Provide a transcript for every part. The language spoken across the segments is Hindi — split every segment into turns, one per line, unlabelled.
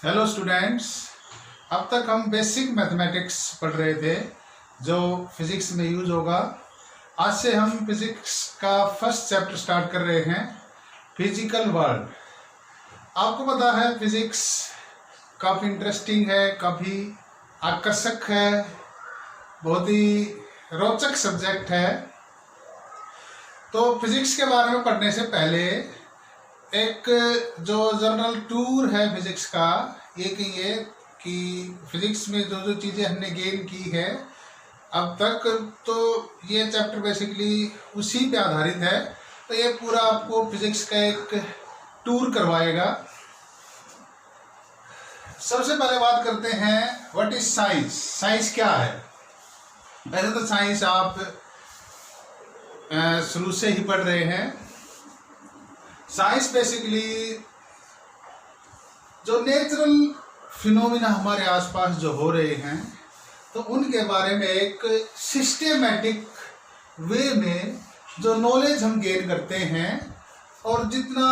Hello students. अब तक हम बेसिक मैथमेटिक्स पढ़ रहे थे जो फिजिक्स में यूज होगा। आज से हम फिजिक्स का फर्स्ट चैप्टर स्टार्ट कर रहे हैं, फिजिकल वर्ल्ड। आपको पता है फिजिक्स काफ़ी इंटरेस्टिंग है, काफ़ी आकर्षक है, बहुत ही रोचक सब्जेक्ट है। तो फिजिक्स के बारे में पढ़ने से पहले एक जो जनरल टूर है फिजिक्स का, ये कहिए कि फिजिक्स में जो जो चीज़ें हमने गेन की है अब तक, तो ये चैप्टर बेसिकली उसी पे आधारित है। तो ये पूरा आपको फिजिक्स का एक टूर करवाएगा। सबसे पहले बात करते हैं व्हाट इज साइंस। साइंस क्या है? वैसे तो साइंस आप शुरू से ही पढ़ रहे हैं। साइंस बेसिकली जो नेचुरल फिनोमिना हमारे आसपास जो हो रहे हैं, तो उनके बारे में एक सिस्टेमेटिक वे में जो नॉलेज हम गेन करते हैं, और जितना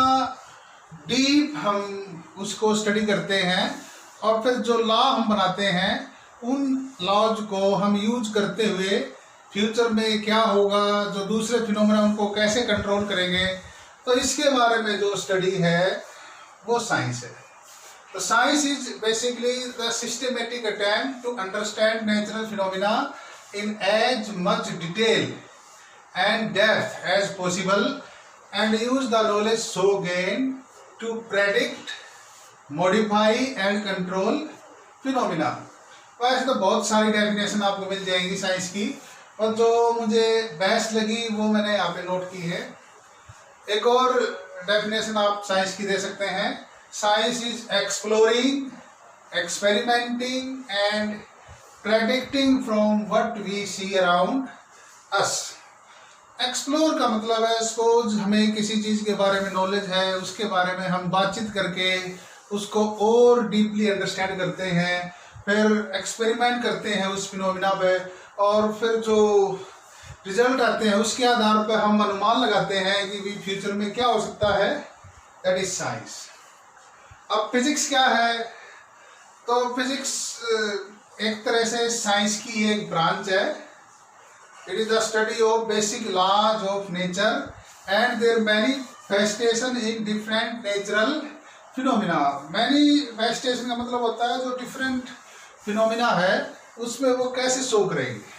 डीप हम उसको स्टडी करते हैं और फिर जो लॉ हम बनाते हैं, उन लॉज को हम यूज करते हुए फ्यूचर में क्या होगा, जो दूसरे फिनोमिना उनको कैसे कंट्रोल करेंगे, तो इसके बारे में जो स्टडी है वो साइंस है। तो science is basically the systematic attempt to understand natural phenomena in as much detail and depth as possible and use the knowledge so gain to predict, modify and control phenomena. वैसे तो बहुत सारी डेफिनेशन आपको मिल जाएंगी साइंस की, और जो मुझे बेस्ट लगी वो मैंने यहाँ पे नोट की है। एक और डेफिनेशन आप साइंस की दे सकते हैं। Science is exploring, experimenting and predicting from what we see around us. Explore का मतलब है, सपोज हमें किसी चीज़ के बारे में नॉलेज है, उसके बारे में हम बातचीत करके उसको और डीपली अंडरस्टैंड करते हैं, फिर एक्सपेरिमेंट करते हैं उस फिनोमिना पे, और फिर जो रिजल्ट आते हैं उसके आधार पर हम अनुमान लगाते हैं कि भी फ्यूचर में क्या हो सकता है। That is science. अब फिजिक्स क्या है? तो फिजिक्स एक तरह से साइंस की एक ब्रांच है। It is the study of basic laws of nature and their manifestation in different natural phenomena. Manifestation का मतलब होता है जो डिफरेंट फिनोमिना है उसमें वो कैसे शो करेंगे।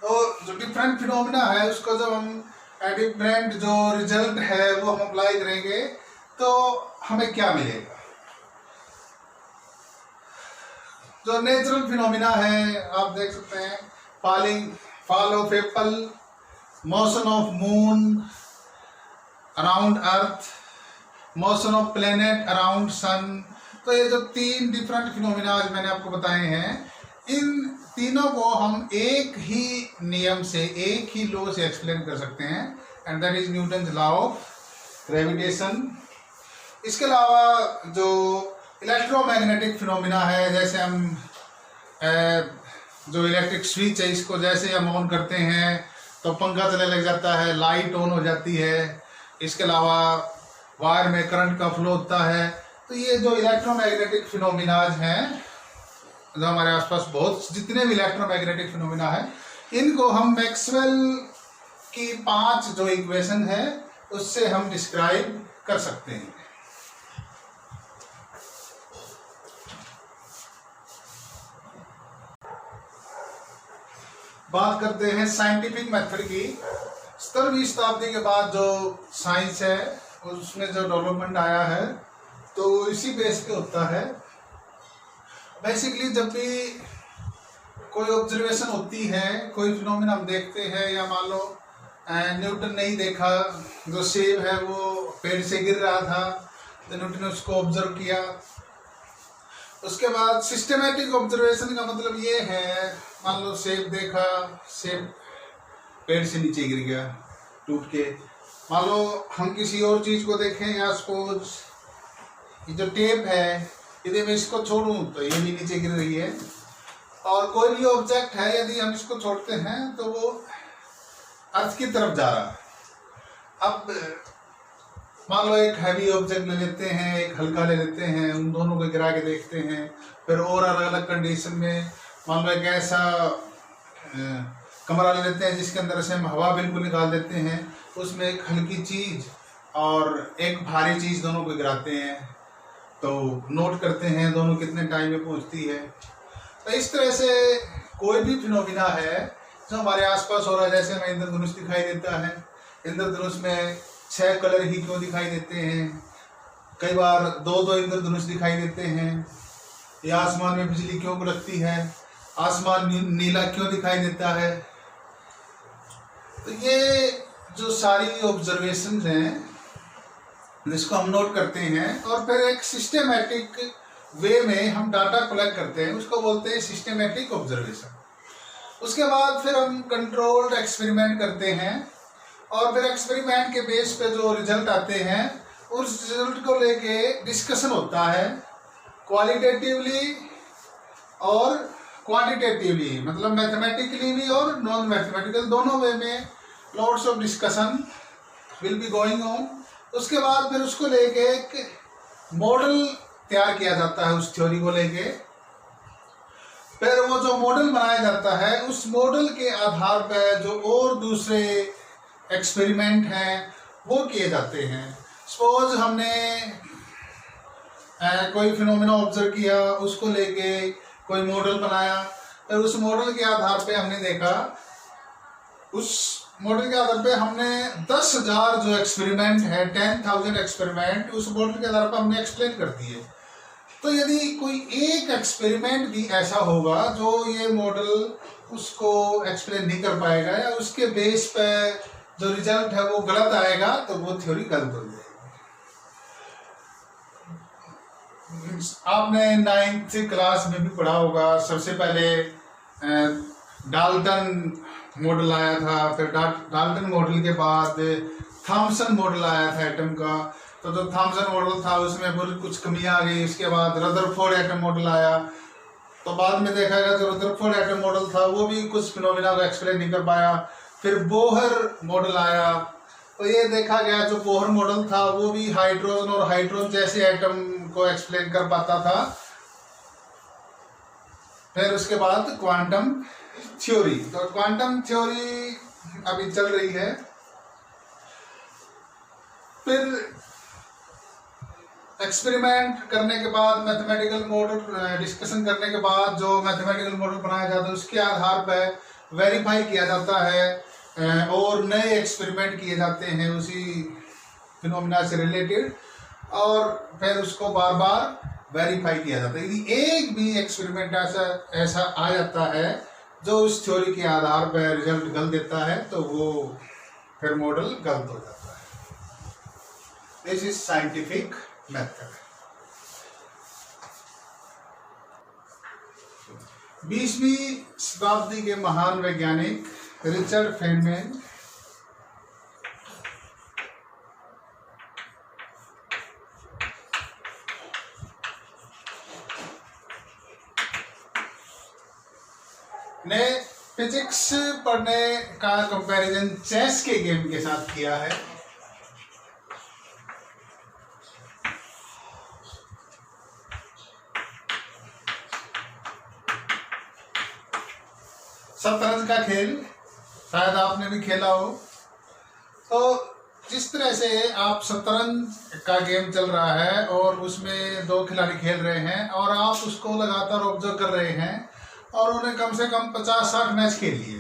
तो जो डिफरेंट फिनोमिना है उसको जब हम डिफरेंट जो रिजल्ट है वो हम अप्लाई करेंगे तो हमें क्या मिलेगा। जो नेचुरल फिनोमिना है आप देख सकते हैं, fall of apple, motion of moon around earth, motion of planet around sun. तो ये जो तीन डिफरेंट फिनोमिना मैंने आपको बताए हैं, इन तीनों को हम एक ही नियम से, एक ही लॉ से एक्सप्लेन कर सकते हैं, and that is Newton law of gravitation. इसके अलावा जो इलेक्ट्रोमैग्नेटिक फिनोमिना है, जैसे हम जो इलेक्ट्रिक स्विच है इसको जैसे हम ऑन करते हैं तो पंखा चलने लग जाता है, लाइट ऑन हो जाती है। इसके अलावा वायर में करंट का फ्लो होता है। तो ये जो इलेक्ट्रोमैग्नेटिक फिनोमिनाज हैं जो हमारे आसपास बहुत जितने भी इलेक्ट्रोमैग्नेटिक फिनोमिना है, इनको हम मैक्सवेल की 5 जो इक्वेशन है उससे हम डिस्क्राइब कर सकते हैं। बात करते हैं साइंटिफिक मेथड की। 17वीं शताब्दी के बाद जो साइंस है उसमें जो डेवलपमेंट आया है तो इसी बेस पे होता है। बेसिकली जब भी कोई ऑब्जर्वेशन होती है, कोई फिनोमिना हम देखते हैं, या मान लो न्यूटन ने ही देखा जो सेब है वो पेड़ से गिर रहा था, तो न्यूटन ने उसको ऑब्जर्व किया। उसके बाद सिस्टमेटिक ऑब्जर्वेशन का मतलब ये है, मान लो सेब देखा, सेब पेड़ से नीचे गिर गया टूट के। मान लो हम किसी और चीज़ को देखें, या सपोज ये जो टेप है, यदि मैं इसको छोड़ूं तो ये भी नीचे गिर रही है। और कोई भी ऑब्जेक्ट है यदि हम इसको छोड़ते हैं तो वो अर्थ की तरफ जा रहा है। अब मान लो एक हैवी ऑब्जेक्ट ले लेते हैं, एक हल्का ले लेते हैं, उन दोनों को गिरा के देखते हैं। फिर और अलग अलग कंडीशन में मान लो एक ऐसा कमरा ले लेते हैं जिसके अंदर से हम हवा बिल्कुल निकाल देते हैं, उसमें एक हल्की चीज़ और एक भारी चीज़ दोनों को गिराते हैं, तो नोट करते हैं दोनों कितने टाइम में पहुंचती है। तो इस तरह से कोई भी फिनोमिना है जो हमारे आसपास हो रहा है, जैसे हमें इंद्रधनुष दिखाई देता है, इंद्रधनुष में 6 कलर ही क्यों दिखाई देते हैं, कई बार 2-2 इंद्रधनुष दिखाई देते हैं, या आसमान में बिजली क्यों कड़कती है, आसमान नीला क्यों दिखाई देता है। तो ये जो सारी ऑब्जर्वेशंस हैं जिसको हम नोट करते हैं और फिर एक सिस्टेमेटिक वे में हम डाटा कलेक्ट करते हैं, उसको बोलते हैं सिस्टेमेटिक ऑब्जर्वेशन। उसके बाद फिर हम कंट्रोल्ड एक्सपेरिमेंट करते हैं और फिर एक्सपेरिमेंट के बेस पे जो रिजल्ट आते हैं उस रिजल्ट को लेके डिस्कशन होता है, क्वालिटेटिवली और क्वांटिटेटिवली, मतलब मैथमेटिकली भी और नॉन मैथमेटिकल दोनों वे में lots of discussion will be going on. उसके बाद फिर उसको लेके एक मॉडल तैयार किया जाता है उस थ्योरी को लेके। फिर वो जो मॉडल बनाया जाता है उस मॉडल के आधार पर जो और दूसरे एक्सपेरिमेंट हैं वो किए जाते हैं। सपोज हमने कोई फिनोमेना ऑब्जर्व किया, उसको लेके कोई मॉडल बनाया, फिर उस मॉडल के आधार पे हमने देखा, उस मॉडल के आधार पे हमने 10,000 जो एक्सपेरिमेंट है, 10,000 एक्सपेरिमेंट उस मॉडल के आधार पर हमने एक्सप्लेन कर दिए। तो यदि कोई एक एक्सपेरिमेंट भी ऐसा होगा जो ये मॉडल उसको एक्सप्लेन नहीं कर पाएगा या उसके बेस पे जो रिजल्ट है वो गलत आएगा, तो वो थ्योरी गलत हो जाएगी। आपने 9th क्लास में भी पढ़ा होगा, सबसे पहले डाल्टन मॉडल आया था, फिर डाल्टन मॉडल के बाद थॉमसन मॉडल आया था एटम का। तो जो थॉमसन मॉडल था उसमें बहुत कुछ कमियां आ गई। उसके बाद रदरफोर्ड एटम मॉडल आया, तो बाद में देखा गया जो रदरफोर्ड एटम मॉडल था वो भी कुछ फिनोमिना को एक्सप्लेन नहीं कर पाया। फिर बोहर मॉडल आया, तो ये देखा गया जो बोहर मॉडल था वो भी हाइड्रोजन और हाइड्रोजन जैसे एटम को एक्सप्लेन कर पाता था। फिर उसके बाद क्वांटम थ्योरी, तो क्वांटम थ्योरी अभी चल रही है। फिर एक्सपेरिमेंट करने के बाद मैथमेटिकल मॉडल डिस्कशन करने के बाद जो मैथमेटिकल मॉडल बनाया जाता है उसके आधार पर वेरीफाई किया जाता है और नए एक्सपेरिमेंट किए जाते हैं उसी फिनोमिना से रिलेटेड, और फिर उसको बार बार वेरीफाई किया जाता है। यदि एक भी एक्सपेरिमेंट ऐसा आ जाता है जो उस थ्योरी के आधार पर रिजल्ट गलत देता है, तो वो फिर मॉडल गलत हो जाता है। This is scientific method. 20वीं शताब्दी के महान वैज्ञानिक रिचर्ड फेनमैन ने फिजिक्स पढ़ने का कंपैरिजन चेस के गेम के साथ किया है। शतरंज का खेल शायद आपने भी खेला हो। तो जिस तरह से आप शतरंज का गेम चल रहा है और उसमें 2 खिलाड़ी खेल रहे हैं और आप उसको लगातार ऑब्जर्व कर रहे हैं और उन्हें कम से कम 50-60 मैच खेल लिए,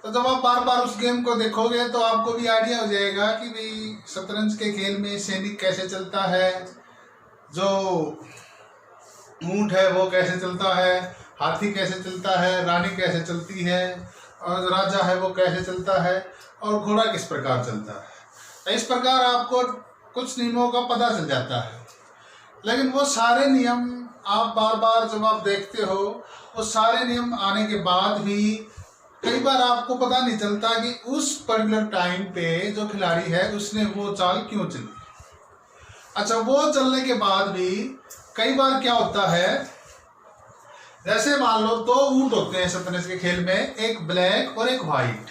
तो जब आप बार बार उस गेम को देखोगे तो आपको भी आइडिया हो जाएगा कि भाई शतरंज के खेल में सैनिक कैसे चलता है, जो ऊंट है वो कैसे चलता है, हाथी कैसे चलता है, रानी कैसे चलती है, और राजा है वो कैसे चलता है, और घोड़ा किस प्रकार चलता है। इस प्रकार आपको कुछ नियमों का पता चल जाता है। लेकिन वो सारे नियम आप बार बार जब आप देखते हो, वो सारे नियम आने के बाद भी कई बार आपको पता नहीं चलता कि उस पर्टिकुलर टाइम पे जो खिलाड़ी है उसने वो चाल क्यों चली। अच्छा, वो चलने के बाद भी कई बार क्या होता है, जैसे मान लो 2 ऊंट होते हैं शतरंज के खेल में, एक ब्लैक और एक वाइट।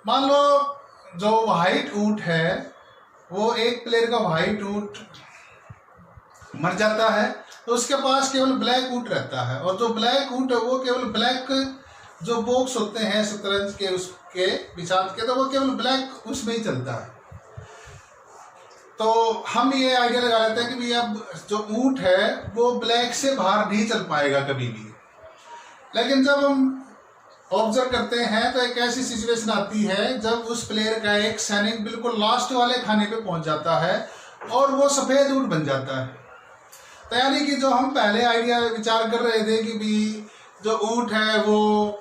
मान लो जो वाइट ऊंट है वो एक प्लेयर का व्हाइट ऊंट मर जाता है तो उसके पास केवल ब्लैक ऊंट रहता है, और जो ब्लैक ऊंट है वो केवल ब्लैक जो बॉक्स होते हैं शतरंज के उसके बिछात के, तो वो केवल ब्लैक उसमें ही चलता है। तो हम ये आइडिया लगा लेते हैं कि भाई अब जो ऊंट है वो ब्लैक से बाहर नहीं चल पाएगा कभी भी। लेकिन जब हम ऑब्जर्व करते हैं तो एक ऐसी सिचुएशन आती है जब उस प्लेयर का एक सैनिक बिल्कुल लास्ट वाले खाने पे पहुंच जाता है और वो सफ़ेद ऊंट बन जाता है। तो यानी कि जो हम पहले आइडिया विचार कर रहे थे कि भी जो ऊंट है वो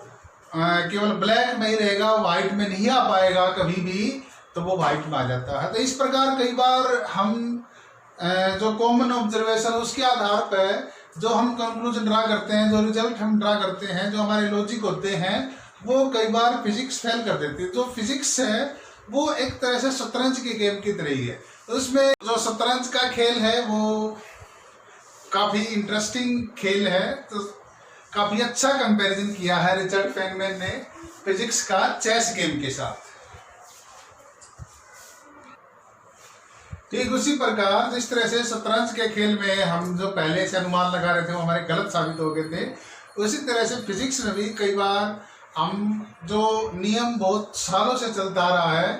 केवल ब्लैक में ही रहेगा, वाइट में नहीं आ पाएगा कभी भी, तो वो वाइट में आ जाता है। तो इस प्रकार कई बार हम जो कॉमन ऑब्जर्वेशन उसके आधार पर जो हम कंक्लूजन ड्रा करते हैं, जो रिजल्ट हम ड्रा करते हैं, जो हमारे लॉजिक होते हैं, वो कई बार फिजिक्स फेल कर देती है। जो फिजिक्स है वो एक तरह से शतरंज के गेम की तरह ही है। तो उसमें जो शतरंज का खेल है वो काफ़ी इंटरेस्टिंग खेल है। तो काफ़ी अच्छा कंपैरिजन किया है रिचर्ड फेनमैन ने फिजिक्स का चेस गेम के साथ। ठीक उसी प्रकार जिस तरह से शतरंज के खेल में हम जो पहले से अनुमान लगा रहे थे वो हमारे गलत साबित हो गए थे, उसी तरह से फिजिक्स में भी कई बार हम जो नियम बहुत सालों से चलता आ रहा है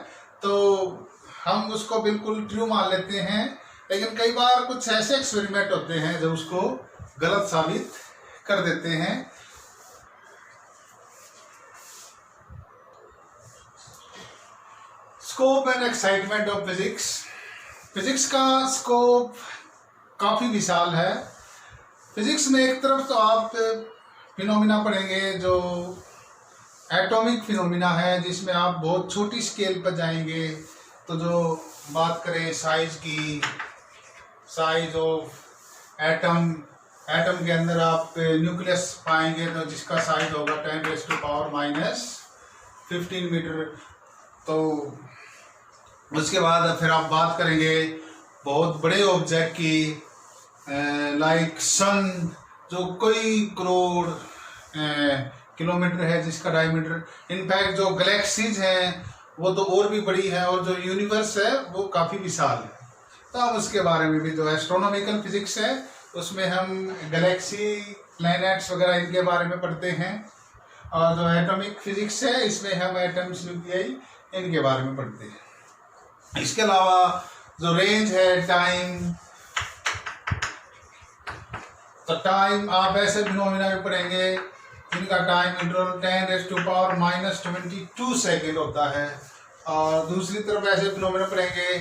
तो हम उसको बिल्कुल ट्रू मान लेते हैं, लेकिन कई बार कुछ ऐसे एक्सपेरिमेंट होते हैं जो उसको गलत साबित कर देते हैं। Scope and excitement of physics. Physics का स्कोप काफ़ी विशाल है। फिजिक्स में एक तरफ तो आप फिनोमिना पढ़ेंगे जो एटॉमिक फिनोमिना है, जिसमें आप बहुत छोटी स्केल पर जाएंगे। तो जो बात करें साइज की, साइज ऑफ एटम, एटम के अंदर आप न्यूक्लियस पाएंगे तो जिसका साइज होगा 10⁻⁻15 मीटर। तो उसके बाद फिर आप बात करेंगे बहुत बड़े ऑब्जेक्ट की, लाइक सन, जो कई करोड़ किलोमीटर है जिसका डायमीटर। इनफैक्ट जो गैलेक्सीज हैं वो तो और भी बड़ी है, और जो यूनिवर्स है वो काफ़ी विशाल है। तो अब उसके बारे में भी जो एस्ट्रोनॉमिकल फिजिक्स है उसमें हम गैलेक्सी, प्लैनेट्स वगैरह इनके बारे में पढ़ते हैं, और जो एटॉमिक फिजिक्स है इसमें हम एटम्स, न्यूक्लियाई, इनके बारे में पढ़ते हैं। इसके अलावा जो रेंज है टाइम, तो टाइम आप ऐसे फिनोमिना में पढ़ेंगे जिनका टाइम इंटरवल 10⁻⁻22 सेकेंड होता है। और दूसरी तरफ ऐसे फिनोमिना पढ़ेंगे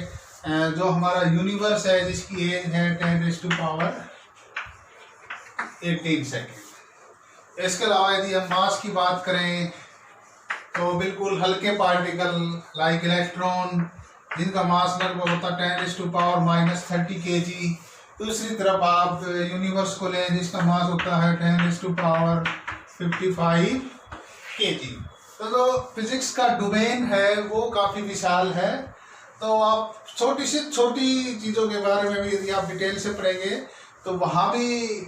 जो हमारा यूनिवर्स है जिसकी एज है 10⁻18 सेकेंड। इसके अलावा यदि हम मास की बात करें तो बिल्कुल हल्के पार्टिकल लाइक इलेक्ट्रॉन जिनका मास लगभग होता है 10⁻⁻30 kg। दूसरी तरफ आप यूनिवर्स को लें जिसका मास होता है 10⁻55 kg। तो जो फिजिक्स का डोमेन है वो काफ़ी विशाल है। तो आप छोटी से छोटी चीज़ों के बारे में भी यदि आप डिटेल से पढ़ेंगे तो वहाँ भी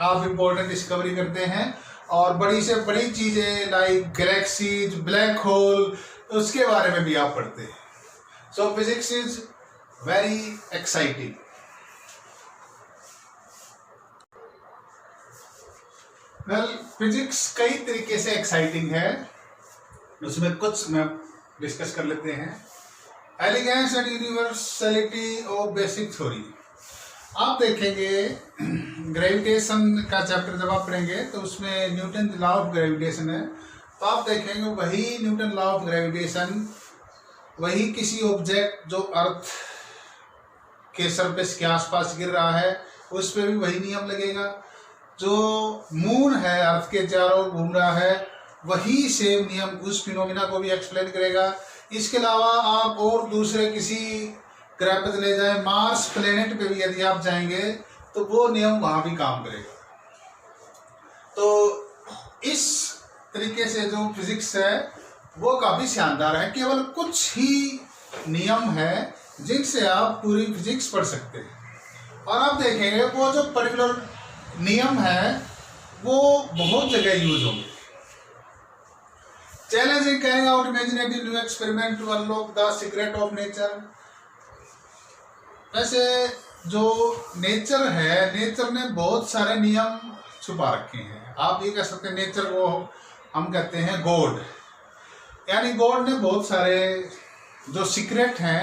आप इम्पोर्टेंट डिस्कवरी करते हैं, और बड़ी से बड़ी चीज़ें लाइक गैलेक्सीज, ब्लैक होल, उसके बारे में भी आप पढ़ते हैं। So physics is very exciting. Well, physics कई तरीके से exciting है, उसमें कुछ मैं डिस्कस कर लेते हैं। Elegance and universality of basic theory. आप देखेंगे ग्रेविटेशन का चैप्टर जब आप पढ़ेंगे तो उसमें न्यूटन लॉ ऑफ ग्रेविटेशन है। तो आप देखेंगे वही न्यूटन लॉ ऑफ ग्रेविटेशन वही किसी ऑब्जेक्ट जो अर्थ के सरफेस के आसपास गिर रहा है उस पर भी वही नियम लगेगा। जो मून है अर्थ के चारों ओर घूम रहा है वही सेम नियम उस फिनोमिना को भी एक्सप्लेन करेगा। इसके अलावा आप और दूसरे किसी ग्रह पर चले जाए, मार्स प्लेनेट पे भी यदि आप जाएंगे तो वो नियम वहाँ भी काम करेगा। तो इस तरीके से जो फिजिक्स है वो काफ़ी शानदार है। केवल कुछ ही नियम है जिनसे आप पूरी फिजिक्स पढ़ सकते हैं, और आप देखेंगे वो जो पर्टिकुलर नियम है वो बहुत जगह यूज होंगे। Challenge in carrying out imaginative new experiment to unlock the secret of nature. वैसे जो नेचर है, नेचर ने बहुत सारे नियम छुपा रखे हैं। आप ये कह सकते हैं नेचर को हम कहते हैं गॉड, यानी गॉड ने बहुत सारे जो सीक्रेट हैं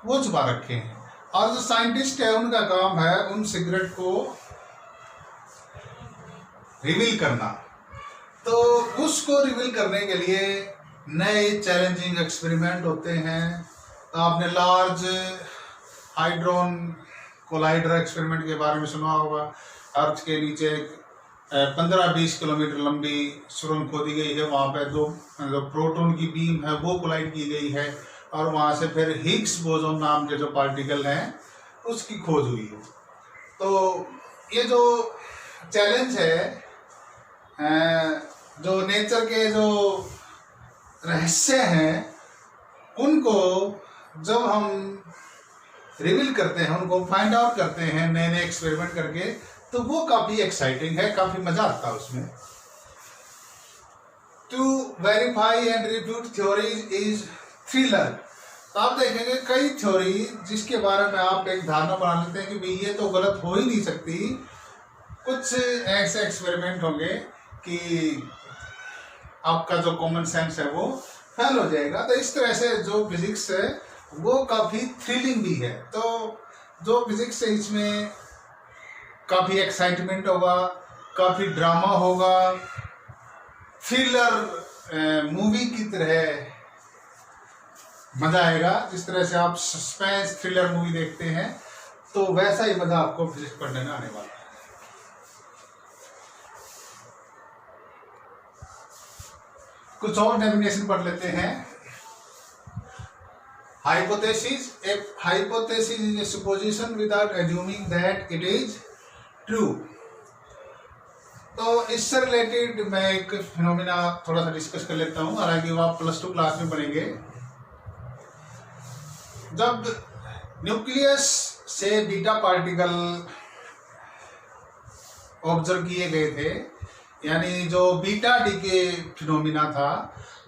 वो छुपा रखे हैं, और जो साइंटिस्ट है उनका काम है उन सीक्रेट को रिवील करना। तो उसको रिवील करने के लिए नए चैलेंजिंग एक्सपेरिमेंट होते हैं। तो आपने लार्ज हाइड्रोन कोलाइडर एक्सपेरिमेंट के बारे में सुना होगा। अर्थ के नीचे 15-20 किलोमीटर लंबी सुरंग खोदी गई है, वहाँ पे दो प्रोटॉन की बीम है वो कोलाइड की गई है, और वहाँ से फिर हिग्स बोसोन नाम के जो पार्टिकल हैं उसकी खोज हुई है। तो ये जो चैलेंज है, जो नेचर के जो रहस्य हैं उनको जब हम रिवील करते हैं, उनको फाइंड आउट करते हैं नए नए एक्सपेरिमेंट करके, तो वो काफ़ी एक्साइटिंग है, काफ़ी मज़ा आता है उसमें। To verify and refute theories is thriller. तो आप देखेंगे कई थ्योरी जिसके बारे में आप एक धारणा बना लेते हैं कि भाई ये तो गलत हो ही नहीं सकती, कुछ ऐसे एक्सपेरिमेंट होंगे कि आपका जो कॉमन सेंस है वो फेल हो जाएगा। तो इस तरह से जो फिजिक्स है वो काफ़ी थ्रिलिंग भी है। तो जो फिजिक्स है इसमें काफ़ी एक्साइटमेंट होगा, काफ़ी ड्रामा होगा, थ्रिलर मूवी की तरह मज़ा आएगा। जिस तरह से आप सस्पेंस थ्रिलर मूवी देखते हैं तो वैसा ही मज़ा आपको फिजिक्स पढ़ने में आने वाला है। कुछ और डेफिनेशन पढ़ लेते हैं। Hypothesis, a hypothesis is a supposition without assuming that it is true. तो इससे रिलेटेड मैं एक फिनोमिना थोड़ा सा डिस्कस कर लेता हूँ, हालांकि वो आप +2 क्लास में पढ़ेंगे। जब न्यूक्लियस से बीटा पार्टिकल ऑब्जर्व किए गए थे, यानी जो बीटा डीके फिनोमिना था,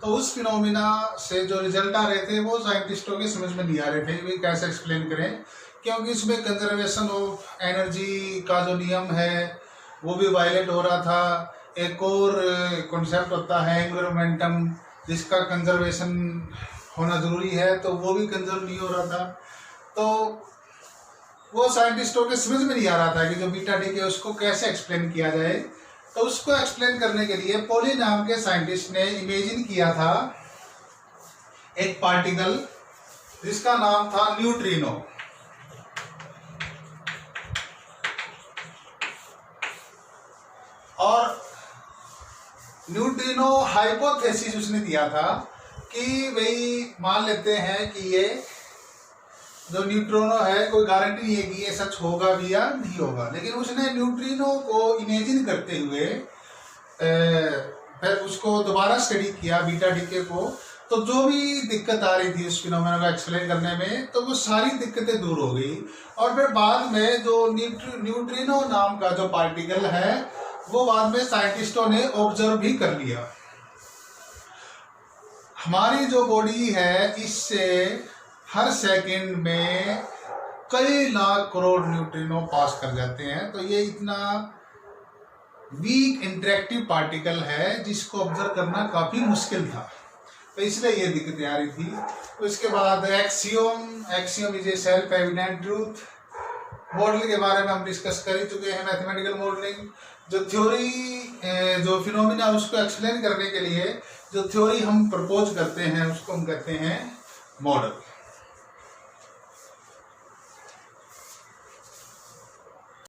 तो उस फिनोमिना से जो रिजल्ट आ रहे थे वो साइंटिस्टों के समझ में नहीं आ रहे थे वे कैसे एक्सप्लेन करें, क्योंकि इसमें कंजर्वेशन ऑफ एनर्जी का जो नियम है वो भी वायलेट हो रहा था। एक और कॉन्सेप्ट होता है एनवायरमेंटम, जिसका कंजर्वेशन होना ज़रूरी है, तो वो भी कंजर्व नहीं हो रहा था। तो वो साइंटिस्टों के समझ में नहीं आ रहा था कि जो बीटा डीके उसको कैसे एक्सप्लेन किया जाए। तो उसको एक्सप्लेन करने के लिए पॉली नाम के साइंटिस्ट ने इमेजिन किया था एक पार्टिकल जिसका नाम था न्यूट्रिनो। और न्यूट्रिनो हाइपोथेसिस उसने दिया था कि भाई मान लेते हैं कि ये जो न्यूट्रिनो है कोई गारंटी नहीं है कि ये सच होगा भी या नहीं होगा, लेकिन उसने न्यूट्रिनो को इमेजिन करते हुए फिर उसको दोबारा स्टडी किया बीटा डीके को। तो जो भी दिक्कत आ रही थी उस फिनोमेना को एक्सप्लेन करने में, तो वो सारी दिक्कतें दूर हो गई। और फिर बाद में जो न्यूट्रिनो नाम का जो पार्टिकल है वो बाद में साइंटिस्टों ने ऑब्जर्व भी कर लिया। हमारी जो बॉडी है इससे हर सेकंड में कई लाख करोड़ न्यूट्रिनो पास कर जाते हैं। तो ये इतना वीक इंटरेक्टिव पार्टिकल है जिसको ऑब्जर्व करना काफ़ी मुश्किल था, तो इसलिए ये दिक्कतें आ रही थी। तो इसके बाद axiom is a self evident truth. Model के बारे में हम डिस्कस कर ही चुके हैं, मैथमेटिकल मॉडलिंग। जो थ्योरी जो फिनोमिना उसको एक्सप्लेन करने के लिए जो थ्योरी हम प्रपोज करते हैं उसको हम कहते हैं मॉडल।